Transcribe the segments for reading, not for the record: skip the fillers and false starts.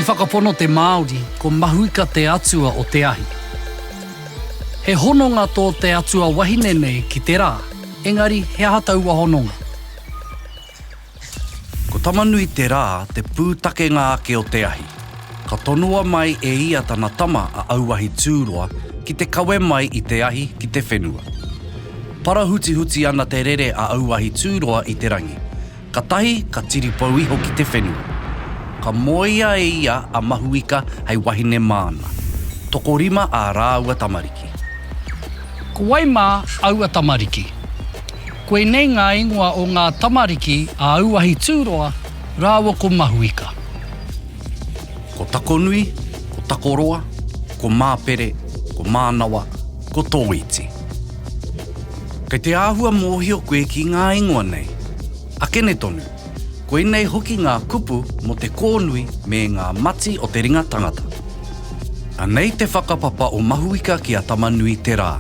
I whakapono te Māori ko mahuika te atua o te ahi. He hononga tō te atua wahine nei ki te rā, engari he ahataua hononga. Ko tamanui te rā te pūtakenga ake o te ahi. Ka tonua mai e ia tana tama a auahi tūroa ki te kawe mai i te ahi ki te whenua. Parahuti ana te rere a auahi tūroa i te rangi. Ka tahi ka tiripau iho ki te whenua. Ka moia e ia a mahuika hei wahine māna. Toko rima a rāua tamariki. Ko waimā aua tamariki. Koe nei ngā ingoa o ngā tamariki a auahi tūroa, rāua ko mahuika. Ko takonui, ko takoroa, ko māpere, ko mānawa, ko tōiti. Kei te āhua mōhio koe ki ngā ingoa nei. Akene tonu, koe nei hoki ngā kupu mo te kōnui me ngā mati o te ringa tangata. A nei te whakapapa o mahuika ki a tamanui te rā.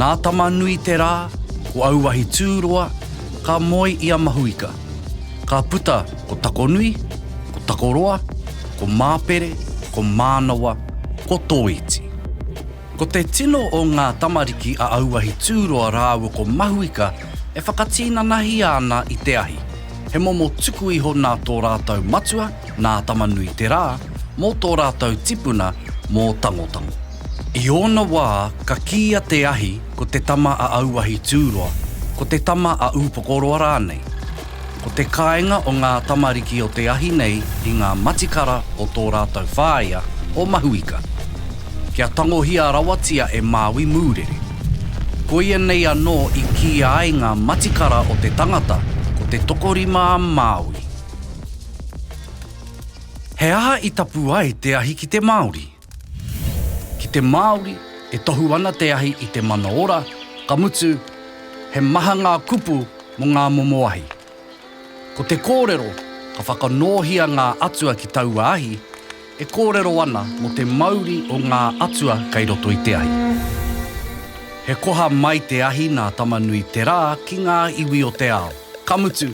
Nā tamanui te rā, ko auahi tūroa, ka moi i a mahuika. Ka puta ko takonui, ko takoroa, ko māpere, ko mānawa, ko tōiti. Ko te tino o ngā tamariki a auahi tūroa rāua ko mahuika e whakatina nahi ana i te ahi. He momo tuku iho nā tō rātau matua, nā tamanui te rā, mō tō rātau tipuna, mō tangotango. I ona wā, ka kia te ahi ko te tama a auahi tūroa, ko te tama a upokoroa rānei. Ko te kāinga o ngā tamariki o te ahi nei i ngā matikara o tō rātau whāia o mahuika. Kia tangohia rawatia e Māui mūrere. Ko ia nei anō i kia ai ngā matikara o te tangata ko te tokorima a Māui. He aha i tapu ai te ahi ki te Māori. Ki te Māori e tohu ana te ahi i te mana ora, ka mutu, he maha ngā kupu mo ngā momoahi. Ko te kōrero, ka whakanohia ngā atua ki taua ahi, e kōrero ana mo te mauri o ngā atua kei roto i te ahi. He koha mai te ahi nā tamanui te rā ki ngā iwi o te ao. Ka mutu,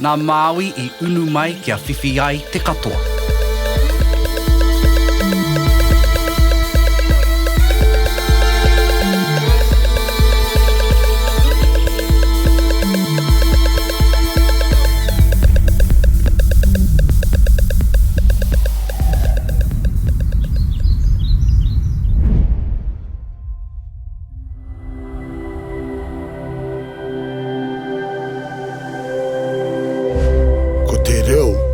nā Māui i unu mai kia whiwhi ai te katoa. Ko te reo